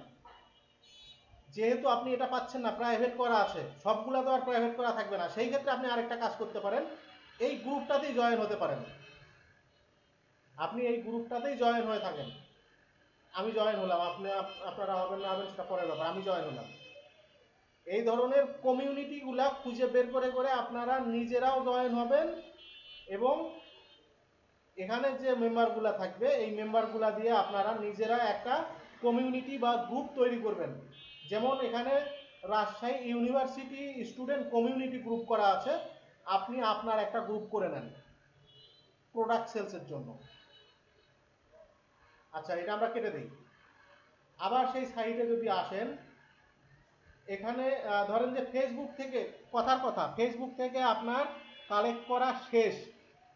যেহেতু আপনি এটা পাচ্ছেন না, প্রাইভেট করা আছে, সবগুলা তো আর প্রাইভেট করা থাকবে না। সেই ক্ষেত্রে আপনি আরেকটা কাজ করতে পারেন, এই গ্রুপটাতেই জয়েন হতে পারেন। আপনি এই গ্রুপটাতেই জয়েন হয়ে থাকেন। আমি জয়েন হলাম, আপনারা হবেন না হবেন সেটা পরের ব্যাপার, আমি জয়েন হলাম। এই ধরনের কমিউনিটিগুলা খুঁজে বের করে করে আপনারা নিজেরাও জয়েন হবেন, এবং এখানে যে মেম্বারগুলা থাকবে এই মেম্বারগুলা দিয়ে আপনারা নিজেরা একটা কমিউনিটি বা গ্রুপ তৈরি করবেন। যেমন এখানে Rajshahi university student community group করা আছে, আপনি আপনার একটা গ্রুপ করে নেন প্রোডাক্ট সেলসের জন্য। আচ্ছা, এটা আমরা কেটে দিই। আবার সেই সাইটে যদি আসেন, এখানে ধরেন যে ফেসবুক থেকে, কথার কথা, ফেসবুক থেকে আপনার কালেক্ট করা শেষ,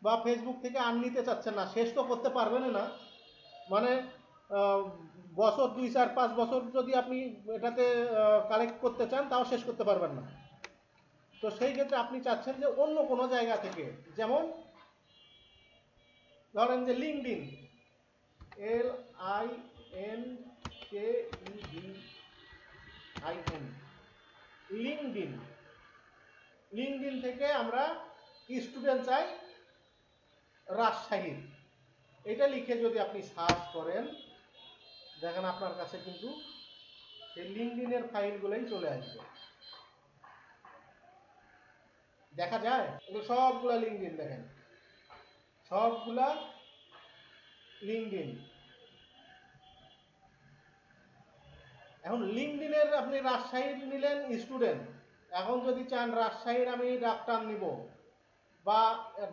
বা ফেসবুক থেকে আর নিতে চাচ্ছেন না, শেষ তো করতে পারবেন না, মানে বছর 2, 4, 5 বছর যদি আপনি এটাতে কালেক্ট করতে চান তাও শেষ করতে পারবেন না। তো সেই ক্ষেত্রে আপনি চাচ্ছেন যে অন্য কোনো জায়গা থেকে, যেমন ধরেন যে লিঙ্কডইন, LINKEDIN, লিঙ্কডইন, লিঙ্কডইন থেকে আমরা স্টুডেন্ট চাই রাজশাহীর, এটা লিখে যদি আপনি সার্চ করেন, দেখেন আপনার কাছে কিন্তু সেই লিঙ্কডইনের ফাইলগুলোই চলে আসবে। দেখা যায় এগুলো সবগুলা লিঙ্কডইন, দেখেন সবগুলা লিঙ্কডইন। এখন লিঙ্কডইনের আপনি রাজশাহীর নিলেন স্টুডেন্ট, এখন যদি চান রাজশাহীর আমি ডাক্তার নিব, বা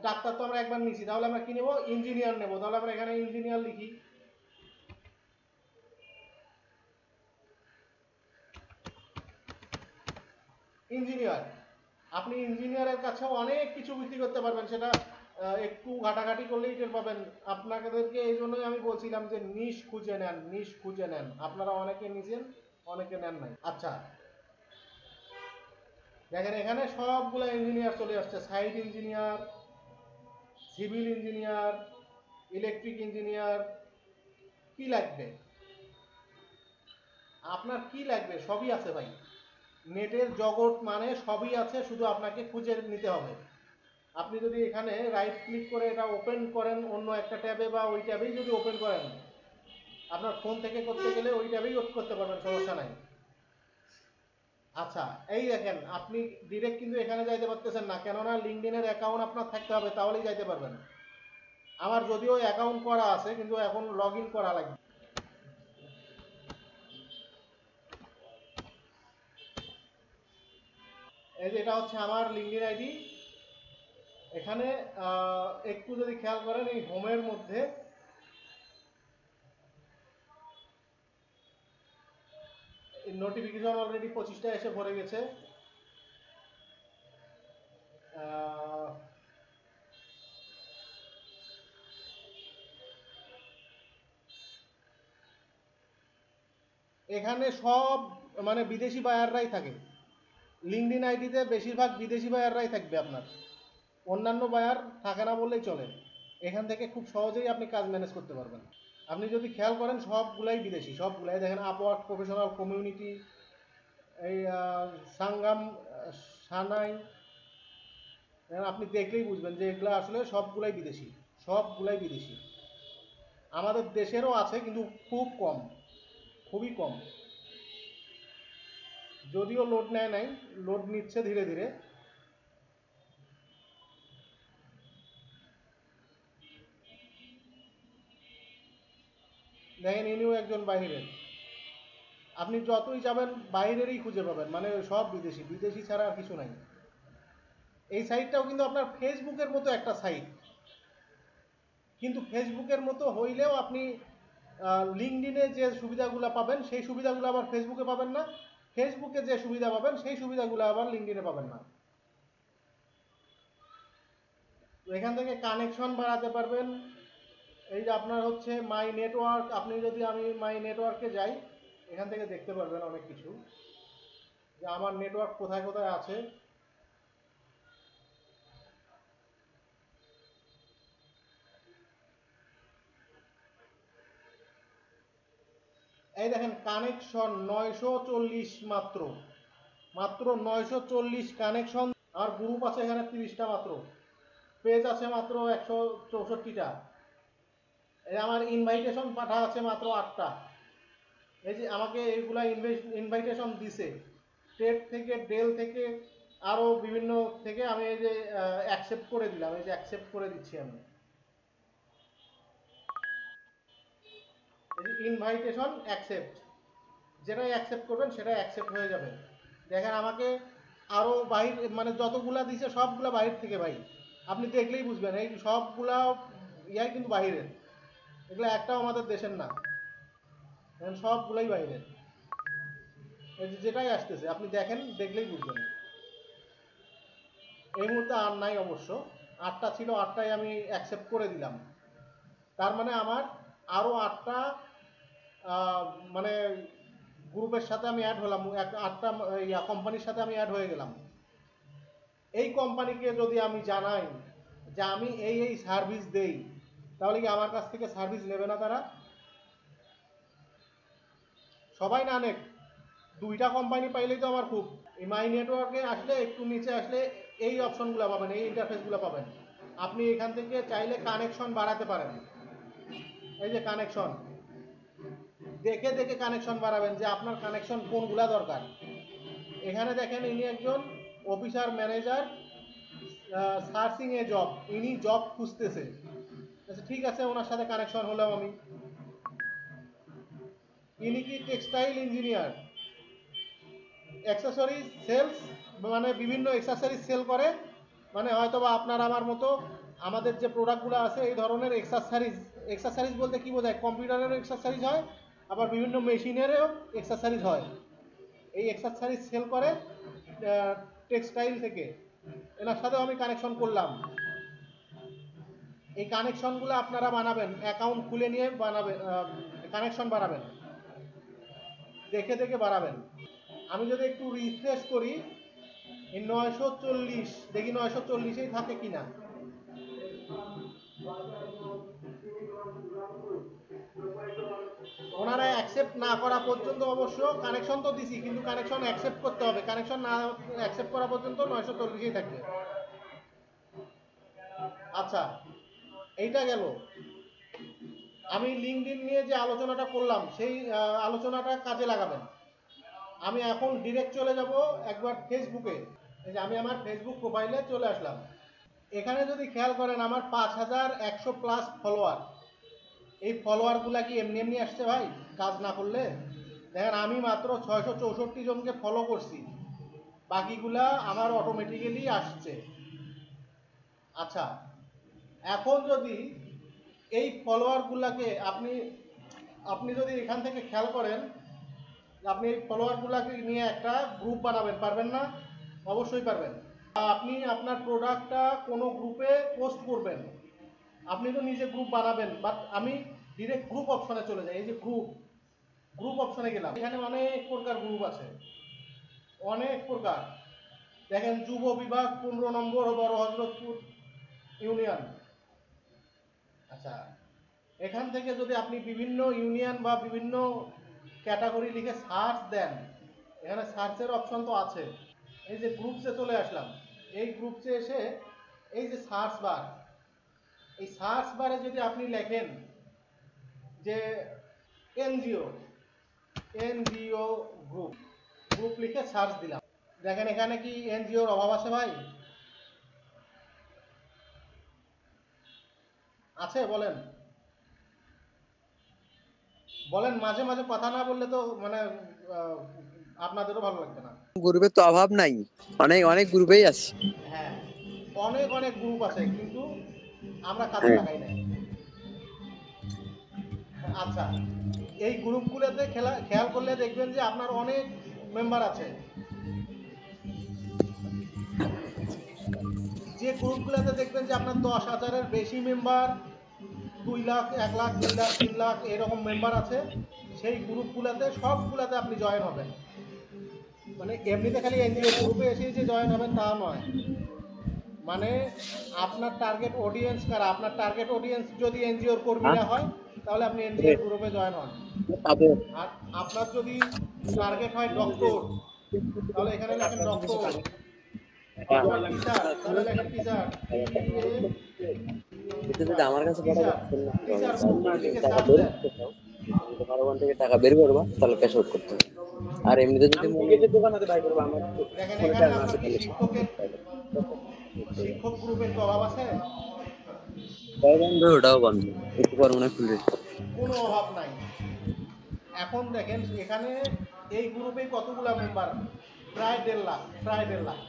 ডাক্তার তো আমরা একবার নিছি, তাহলে আমরা কি নেব, ইঞ্জিনিয়ার নেব, তাহলে আমরা এখানে ইঞ্জিনিয়ার লিখি। ইঞ্জিনিয়ার, আপনি ইঞ্জিনিয়ারের কাছেও অনেক কিছু বিক্রি করতে পারবেন, সেটা একটু ঘাটাঘাটি করলেই টের পাবেন। আপনাদেরকে এই জন্যই আমি বলছিলাম যে নিশ খুঁজে নেন, নিশ খুঁজে নেন। আপনারা অনেকে নিছেন, অনেকে নেন নাই। আচ্ছা, দেখেন এখানে সবগুলো ইঞ্জিনিয়ার চলে আসছে, site engineer, civil engineer, electric engineer. কি লাগবে আপনার, কি লাগবে, সবই আছে ভাই। নেটের জগৎ মানে সবই আছে, শুধু আপনাকে খুঁজে নিতে হবে। আপনি যদি এখানে রাইট ক্লিক করে এটা ওপেন করেন অন্য একটা ট্যাবে, বা ওই ট্যাবেই যদি ওপেন করেন, আপনার ফোন থেকে করতে গেলে ওই ট্যাবেই করতে পারবেন, সমস্যা নাই। আচ্ছা, এই দেখেন আপনি ডিরেক্ট কিন্তু এখানে যাইতে পারতেছেন না, কেননা লিঙ্কডইনের অ্যাকাউন্ট আপনার থাকতে হবে, তাহলেই যাইতে পারবেন। আমার যদিও অ্যাকাউন্ট করা আছে, কিন্তু এখন লগ ইন করা লাগবে। এই যে এটা হচ্ছে আমার লিঙ্কডইন আইডি। এখানে একটু যদি খেয়াল করেন, এই হোমের মধ্যে নোটিফিকেশন অলরেডি 25টা এসে ভরে গেছে। এখানে সব মানে বিদেশি বায়াররাই থাকে। লিঙ্কডইন আইডিতে বেশিরভাগ বিদেশি বায়াররাই থাকবে আপনার, অন্যান্য বায়ার থাকে না বললেই চলে। এখান থেকে খুব সহজেই আপনি কাজ ম্যানেজ করতে পারবেন। আপনি যদি খেয়াল করেন সবগুলাই বিদেশি, সবগুলাই। দেখেন আপওয়ার্ক প্রফেশনাল কমিউনিটি, এই সাঙ্গাম, সানাই, আপনি দেখলেই বুঝবেন যে এগুলো আসলে সবগুলাই বিদেশি, সবগুলাই বিদেশি। আমাদের দেশেরও আছে কিন্তু খুব কম, খুবই কম। যদিও লোড নেয় নাই, লোড নিচ্ছে ধীরে ধীরে। দেখেন ইনিও একজন বাহিরের। আপনি যতই যাবেন বাইরেরই খুঁজে পাবেন, মানে সব বিদেশি, বিদেশি ছাড়া আর কিছু নাই। এই সাইটটাও কিন্তু আপনার ফেসবুকের মতো একটা সাইট, কিন্তু ফেসবুকের মতো হইলেও আপনি লিঙ্কডইনে যে সুবিধাগুলো পাবেন সেই সুবিধাগুলো আবার ফেসবুকে পাবেন না, ফেসবুকে যে সুবিধা পাবেন সেই সুবিধাগুলো আবার লিঙ্কডইনে পাবেন না। তো এখান থেকে কানেকশন বাড়াতে পারবেন। এই যে আপনার হচ্ছে মাই নেটওয়ার্ক, আপনি যদি আমি মাই নেটওয়ার্কে যাই, এখান থেকে দেখতে পারবেন অনেক কিছু, যে আমার নেটওয়ার্ক কোথায় কোথায় আছে। এই দেখেন কানেকশন 940 মাত্র, মাত্র 940 কানেকশন। আর গ্রুপ আছে এখানে 30টা মাত্র, পেজ আছে মাত্র 164টা। এই আমার ইনভাইটেশন পাঠা আছে মাত্র 8টা। এই যে আমাকে এইগুলা ইনভাইটেশন দিছে টেট থেকে, ডেল থেকে, আরো বিভিন্ন থেকে। আমি এই যে অ্যাকসেপ্ট করে দিলাম, এই যে অ্যাকসেপ্ট করে দিচ্ছি আমি। এই যে ইনভাইটেশন অ্যাকসেপ্ট, যেটাই অ্যাকসেপ্ট করবেন সেটাই অ্যাকসেপ্ট হয়ে যাবে। দেখেন আমাকে আরো বাহির, মানে যতগুলা দিছে সবগুলা বাহির থেকে ভাই, আপনি দেখলেই বুঝবেন এই সবগুলা ইয়াই কিন্তু বাহিরের, এগুলা একটাও আমাদের দেশের না, সবগুলাই বাহিরের। এই যে যেটাই আসতেছে আপনি দেখেন, দেখলেই বুঝবেন। এই মুহূর্তে আর নাই অবশ্য, 8টা ছিল, 8টাই আমি অ্যাকসেপ্ট করে দিলাম। তার মানে আমার আরো 8টা মানে গ্রুপের সাথে আমি অ্যাড হলাম, 8টা কোম্পানির সাথে আমি অ্যাড হয়ে গেলাম। এই কোম্পানিকে যদি আমি জানাই যে আমি এই এই সার্ভিস দেই, তাহলে কি আমার কাছ থেকে সার্ভিস নেবে না তারা? সবাই না নেক, 2টা কোম্পানি পাইলেই তো আমার খুব। এই মাই নেটওয়ার্কে আসলে একটু নিচে আসলে এই অপশনগুলো পাবেন, এই ইন্টারফেসগুলো পাবেন। আপনি এখান থেকে চাইলে কানেকশন বাড়াতে পারেন। এই যে কানেকশন, দেখে দেখে কানেকশন বাড়াবেন যে আপনার কানেকশন কোনগুলা দরকার। এখানে দেখেন ইনি একজন অফিসার ম্যানেজার, সার্চিং এ জব, ইনি জব খুঁজতেছে। আচ্ছা ঠিক আছে, ওনার সাথে কানেকশন হলাম আমি। ইনি কি টেক্সটাইল ইঞ্জিনিয়ার, অ্যাক্সেসরিজ সেলস, মানে বিভিন্ন অ্যাক্সেসরিজ সেল করে। মানে হয়তো বা আপনার আমার মতো আমাদের যে প্রোডাক্টগুলো আছে এই ধরনের এক্সেসরিজ, এক্সেসরিজ বলতে কি বোঝায়, কম্পিউটারেরও এক্সেসরিজ হয়, আবার বিভিন্ন মেশিনেরও এক্সেসরিজ হয়। এই এক্সেসরিজ সেল করে টেক্সটাইল থেকে। এনার সাথেও আমি কানেকশন করলাম। এই কানেকশনগুলো আপনারা বানাবেন, অ্যাকাউন্ট খুলে নিয়ে বানাবেন, কানেকশন বাড়াবেন, দেখে দেখে বাড়াবেন। আমি যদি একটু রিফ্রেশ করি, এই 940 দেখি 940এই থাকে কিনা। ওনারা অ্যাকসেপ্ট না করা পর্যন্ত অবশ্য, কানেকশন তো দিছি কিন্তু কানেকশন অ্যাকসেপ্ট করতে হবে, কানেকশন না অ্যাকসেপ্ট করা পর্যন্ত 940এই থাকবে। আচ্ছা এইটা গেল। আমি লিঙ্কডইন নিয়ে যে আলোচনাটা করলাম সেই আলোচনাটা কাজে লাগাবেন। আমি এখন ডিরেক্ট চলে যাব একবার ফেসবুকে। এই যে আমি আমার ফেসবুক প্রোফাইলে চলে আসলাম। এখানে যদি খেয়াল করেন আমার 5100 প্লাস ফলোয়ার। এই ফলোয়ারগুলা কি এমনি এমনি আসছে ভাই কাজ না করলে? দেখেন আমি মাত্র 664 জনকে ফলো করছি, বাকিগুলা আমার অটোমেটিক্যালি আসছে। আচ্ছা এখন যদি এই ফলোয়ারগুলাকে আপনি যদি এখান থেকে খেয়াল করেন, আপনি এই ফলোয়ারগুলাকে নিয়ে একটা গ্রুপ বানাবেন, পারবেন না? অবশ্যই পারবেন। আপনি আপনার প্রোডাক্টটা কোনো গ্রুপে পোস্ট করবেন, আপনি তো নিজে গ্রুপ বানাবেন, বাট আমি ডিরেক্ট গ্রুপ অপশনে চলে যাই। এই যে গ্রুপ অপশনে গেলাম, এখানে অনেক প্রকার গ্রুপ আছে, অনেক প্রকার। দেখেন যুব বিভাগ 15 নম্বর বড় হজরতপুর ইউনিয়ন। আচ্ছা এখান থেকে যদি আপনি বিভিন্ন ইউনিয়ন বা বিভিন্ন ক্যাটাগরি লিখে সার্চ দেন, এখানে সার্চের অপশন তো আছে। এই যে গ্রুপসে চলে আসলাম, এই গ্রুপসে এসে এই যে সার্চ বার, এই সার্চ বারে যদি আপনি লেখেন যে এনজিও গ্রুপ লিখে সার্চ দিলাম, দেখেন এখানে কি এনজিওর অভাব আছে ভাই? আছে? বলেন বলেন, মাঝে মাঝে কথা না বললে তো মানে আপনাদেরও ভালো লাগবে না। গ্রুপের তো অভাব নাই, অনেক অনেক গ্রুপেই আছে। হ্যাঁ অনেক অনেক গ্রুপ আছে কিন্তু আমরা কাজে লাগাই না। আচ্ছা এই গ্রুপগুলোতে খেয়াল করলে দেখবেন যে আপনার অনেক মেম্বার আছে। যে গ্রুপগুলোতে দেখবেন যে আপনার 10,000-এর বেশি মেম্বার, 2 লাখ 1 লাখ 2 লাখ 3 লাখ এরকম মেম্বার আছে, সেই গ্রুপগুলোতে সবগুলোতে আপনি জয়েন হবেন। মানে এমনিতে খালি এনজিও গ্রুপে এসে যে জয়েন হবেন তা নয়, মানে আপনার টার্গেট অডিয়েন্স কারা, আপনার টার্গেট অডিয়েন্স যদি এনজিওর কর্মীরা হয় তাহলে আপনি এনজিএল গ্রুপে জয়েন হন। পাবো। আর আপনার যদি টার্গেট হয় ডক্টর, তাহলে এখানে লেখেন ডক্টর, অথবা টিচার, তাহলে লেখেন টিচার, এটা যদি আমার কাছে পাঠাবো টিচার, টিচার গ্রুপ লিখে টাকা সার্চ বের দেন। করতে চাও, যদি কারো ওখান থেকে টাকা বের করবা তাহলে ক্যাশ আউট করতে হবে। আর এমনিতে যদি মনে হয় দোকান হাতে বাই করবো আমার দেখেন ফোনে এখানে টাকা আপনার আছে কি তাহলে শিক্ষক গ্রুপের কি অভাব আছে? বন্ধ, ওটাও বন্ধ, একটু পর মনে হয় খুলবে। কোনো অভাব নাই। এখন দেখেন এখানে এই গ্রুপে কতগুলা মেম্বার, প্রায় 1.5 লাখ, প্রায় 1.5 লাখ।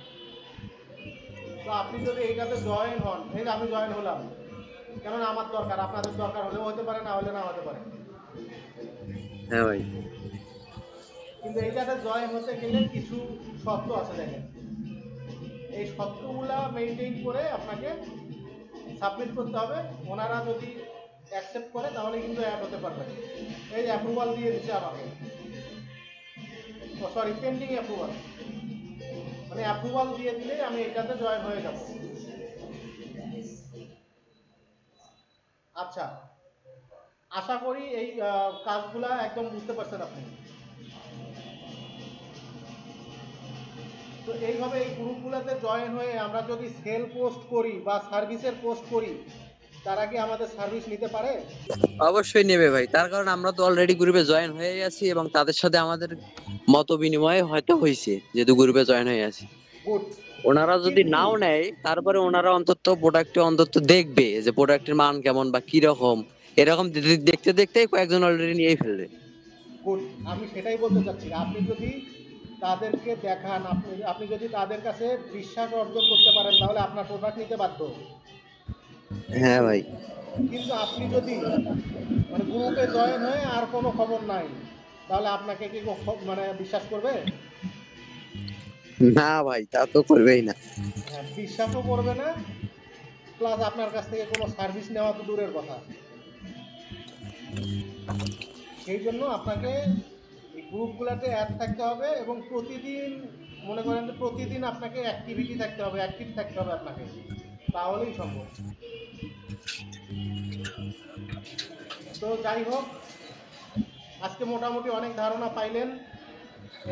তো আপনি যদি এইটাতে জয়েন হন, এই যে আমি জয়েন হলাম, কেননা আমার দরকার, আপনাদের দরকার হলেও হতে পারে, না হলে না হতে পারে। হ্যাঁ ভাই। কিন্তু এইটাতে জয়েন হতে গেলে কিছু শর্ত আছে দেখেন, এই শর্তগুলা মেনটেন করে আপনাকে সাবমিট করতে হবে। ওনারা যদি অ্যাকসেপ্ট করে তাহলে কিন্তু অ্যাড হতে পারবে। এই যে অ্যাপ্রুভাল দিয়ে দিচ্ছে আমাকে, ও সরি, পেন্ডিং অ্যাপ্রুভাল, মানে অ্যাপ্রুভাল দিয়ে দিলেই আমি এটাতে জয়েন হয়ে যাব। আচ্ছা, আশা করি এই কাজগুলা একদম বুঝতে পারছেন আপনি। তো এইভাবে এই গ্রুপগুলোতে জয়েন হয়ে আমরা যদি সেল পোস্ট করি বা সার্ভিসের পোস্ট করি, তারা কি আমাদের সার্ভিস নিতে পারে? অবশ্যই নেবে ভাই, তার কারণ আমরা তো অলরেডি গ্রুপে জয়েন হয়ে গেছি এবং তাদের সাথে আমাদের মত বিনিময় হয়তো হয়েছে, যেহেতু গ্রুপে জয়েন হয়ে আছি। গুড। ওনারা যদি কিন্তু নাও নেয়, তারপরে ওনারা অন্তত প্রোডাক্টে অন্তত দেখবে যে প্রোডাক্টের মান কেমন বা কি রকম, এরকম দেখতে দেখতেই কয়েকজন অলরেডি নিয়েই ফেলবে। গুড, আমি সেটাই বলতে চাচ্ছি। আপনি যদি তাদেরকে দেখান, আপনি যদি তাদের কাছে বিশ্বাস অর্জন করতে পারেন, তাহলে আপনার প্রোডাক্ট নিতে বাধ্য। হ্যাঁ কিন্তু ভাই। কিন্তু আপনি যদি মানে গ্রুপে জয়েন হয়ে আর কোনো খবর নাই, তাহলে আপনাকে কি মানে বিশ্বাস করবে? না ভাই, তা তো করবেই না। হ্যাঁ, বিশ্বাসও করবে না, প্লাস আপনার কাছ থেকে কোনো সার্ভিস নেওয়া তো দূরের কথা। সেই জন্য আপনাকে এই গ্রুপগুলোতে অ্যাড থাকতে হবে এবং প্রতিদিন, মনে করেন যে প্রতিদিন আপনাকে অ্যাক্টিভিটি থাকতে হবে, অ্যাক্টিভ থাকতে হবে আপনাকে, তাহলেই সম্ভব। তো যাই হোক, আজকে মোটামুটি অনেক ধারণা পাইলেন।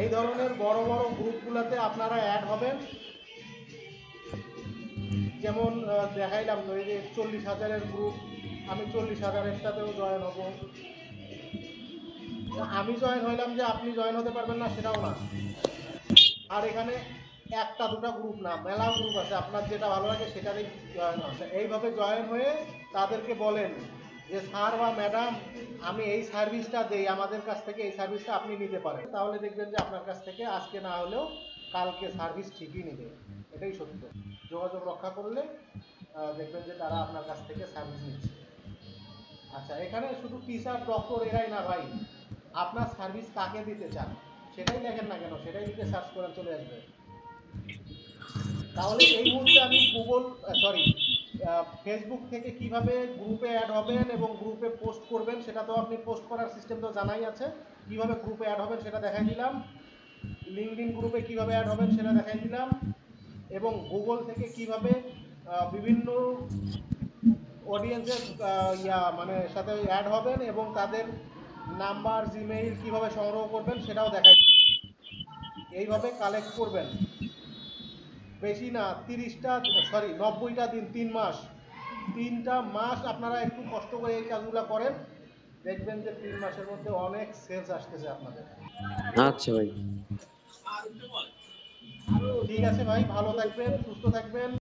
এই ধরনের বড় বড় গ্রুপগুলোতে আপনারা অ্যাড হবেন। যেমন দেখাইলাম এই যে 40,000-এর গ্রুপ, আমি 40,000-এরটাতেও জয়েন হব। আমি জয়েন হইলাম যে আপনি জয়েন হতে পারবেন না সেটাও না। আর এখানে একটা দুটা গ্রুপ না, মেলা গ্রুপ আছে, আপনার যেটা ভালো লাগে সেটাতেই জয়েন হন। এইভাবে জয়েন হয়ে তাদেরকে বলেন যে স্যার বা ম্যাডাম, আমি এই সার্ভিসটা দেই, আমাদের কাছ থেকে এই সার্ভিসটা আপনি নিতে পারেন। তাহলে দেখবেন যে আপনার কাছ থেকে আজকে না হলেও কালকে সার্ভিস ঠিকই নেবে। এটাই সত্য। যোগাযোগ রক্ষা করলে দেখবেন যে তারা আপনার কাছ থেকে সার্ভিস নিচ্ছে। আচ্ছা, এখানে শুধু টিচার ডক্টর এরাই না ভাই, আপনার সার্ভিস কাকে দিতে চান সেটাই লেখেন না কেন, সেটাই লিখে সার্চ করেন, চলে আসবে। তাহলে এই মুহূর্তে আমি ফেসবুক থেকে কিভাবে গ্রুপে অ্যাড হবেন এবং গ্রুপে পোস্ট করবেন, সেটা তো আপনি পোস্ট করার সিস্টেম তো জানাই আছে। কিভাবে গ্রুপে অ্যাড হবেন সেটা দেখাই দিলাম। লিঙ্কডইন গ্রুপে কিভাবে অ্যাড হবেন সেটা দেখাই দিলাম। এবং গুগল থেকে কিভাবে বিভিন্ন অডিয়েন্সের মানে সাথে অ্যাড হবেন এবং তাদের নাম্বার, জিমেইল কিভাবে সংগ্রহ করবেন সেটাও দেখাই। এইভাবে কালেক্ট করবেন। বেশি না, 90টা দিন, 3 মাস, 3টা মাস আপনারা একটু কষ্ট করে এই কাজগুলো করেন, দেখবেন যে 3 মাসের মধ্যে অনেক সেলস আসতেছে আপনাদের। আচ্ছা ভাই। ঠিক আছে ভাই, ভালো থাকবেন, সুস্থ থাকবেন।